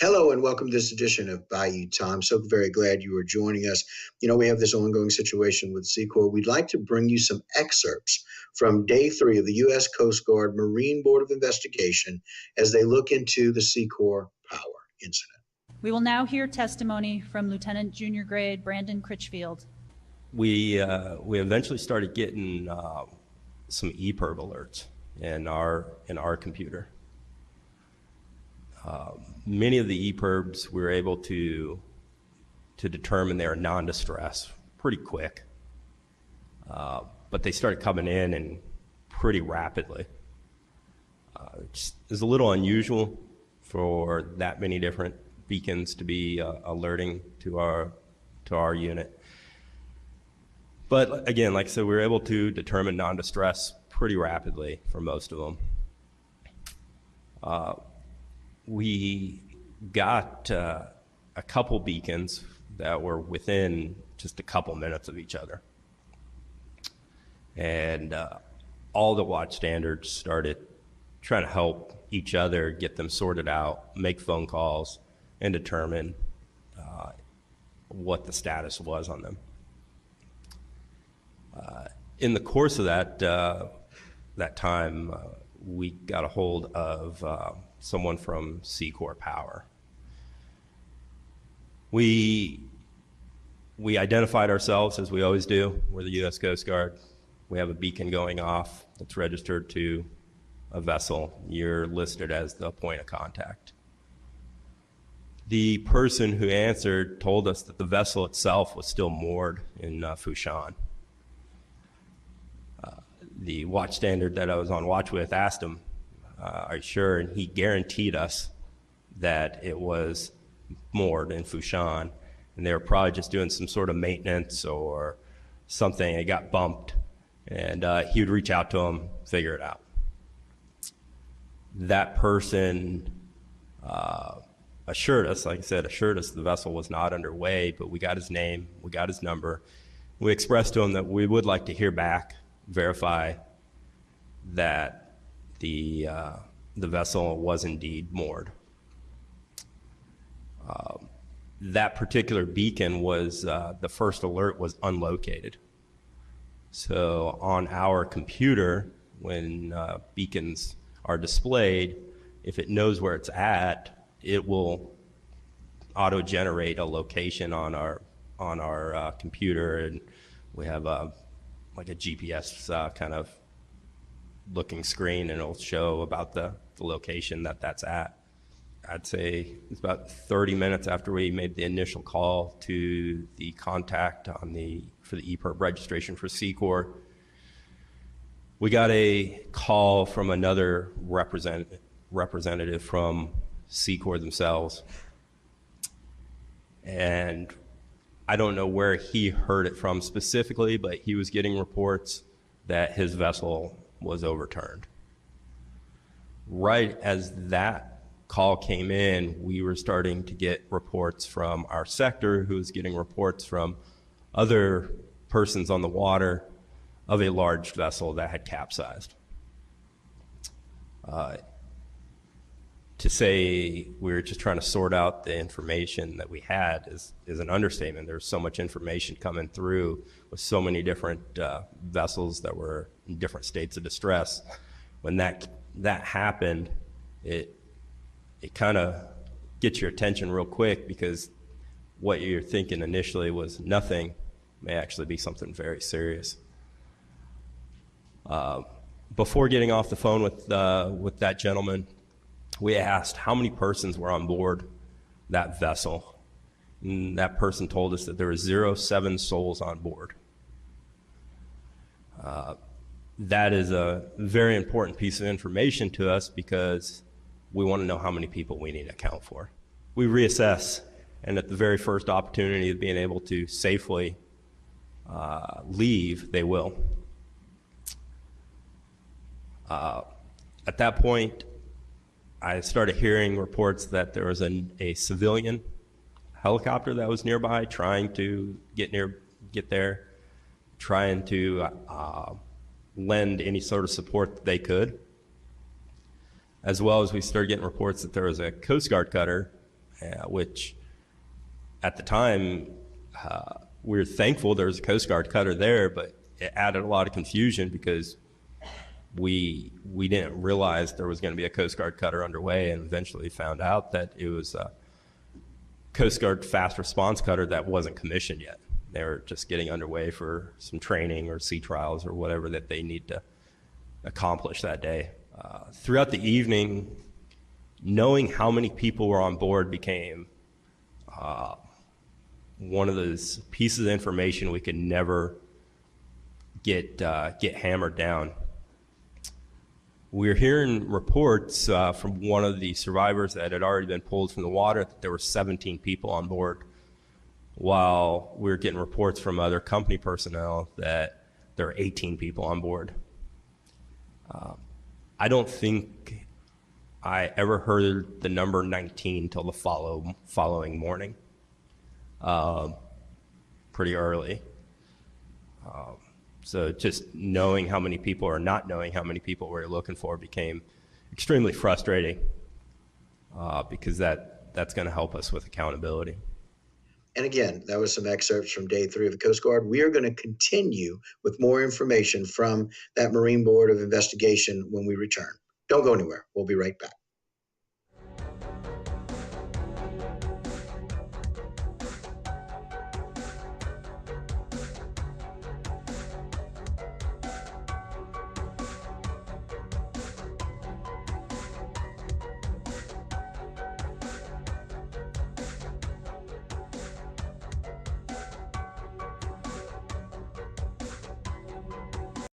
Hello and welcome to this edition of Bayou Time. So very glad you are joining us. We have this ongoing situation with Seacor. We'd like to bring you some excerpts from Day 3 of the U.S. Coast Guard Marine Board of Investigation as they look into the Seacor power incident. We will now hear testimony from Lieutenant Junior Grade Brandon Critchfield. We eventually started getting some EPIRB alerts in our computer. Many of the EPIRBs we were able to determine they are non-distress pretty quick, but they started coming in and pretty rapidly. It's a little unusual for that many different beacons to be alerting to our unit. But again, like I said, we were able to determine non-distress pretty rapidly for most of them. We got a couple beacons that were within just a couple minutes of each other. And all the watch standards started trying to help each other get them sorted out, make phone calls, and determine what the status was on them. In the course of that time, we got a hold of someone from Seacor Power. We identified ourselves as we always do. We're the U.S. Coast Guard. We have a beacon going off that's registered to a vessel. You're listed as the point of contact. The person who answered told us that the vessel itself was still moored in Fushan. The watch standard that I was on watch with asked him, are you sure? And he guaranteed us that it was moored in Fushan, and they were probably just doing some sort of maintenance or something. It got bumped, and he would reach out to them, figure it out. That person assured us, like I said, the vessel was not underway, but we got his name, we got his number. We expressed to him that we would like to hear back, verify that the vessel was indeed moored. That particular beacon was, the first alert was unlocated. So on our computer, when beacons are displayed, if it knows where it's at, it will auto-generate a location on our computer, and we have like a GPS kind of looking screen, and it'll show about the location that's at. I'd say it's about 30 minutes after we made the initial call to the contact for the EPIRB registration for Seacor. We got a call from another representative from Seacor themselves, and I don't know where he heard it from specifically, but he was getting reports that his vessel was overturned. Right as that call came in, we were starting to get reports from our sector, who was getting reports from other persons on the water of a large vessel that had capsized. To say we were just trying to sort out the information that we had is an understatement. There's so much information coming through with so many different vessels that were in different states of distress. When that happened, it kind of gets your attention real quick, because what you're thinking initially was nothing may actually be something very serious. Before getting off the phone with that gentleman, we asked how many persons were on board that vessel. And that person told us that there were 7 souls on board. That is a very important piece of information to us, because we want to know how many people we need to account for. We reassess, and at the very first opportunity of being able to safely leave, they will. At that point, I started hearing reports that there was a civilian helicopter that was nearby, trying to get there, trying to lend any sort of support that they could. As well as we started getting reports that there was a Coast Guard cutter which at the time, we were thankful there was a Coast Guard cutter there, but it added a lot of confusion because we didn't realize there was going to be a Coast Guard cutter underway, and eventually found out that it was a Coast Guard fast response cutter that wasn't commissioned yet. They were just getting underway for some training or sea trials or whatever that they need to accomplish that day. Throughout the evening, knowing how many people were on board became one of those pieces of information we could never get hammered down. We're hearing reports from one of the survivors that had already been pulled from the water that there were 17 people on board, while we're getting reports from other company personnel that there are 18 people on board. I don't think I ever heard the number 19 till the following morning, pretty early. So just knowing how many people or not knowing how many people we were looking for became extremely frustrating, because that's going to help us with accountability. And again, that was some excerpts from Day 3 of the Coast Guard. We are going to continue with more information from that Marine Board of Investigation when we return. Don't go anywhere. We'll be right back.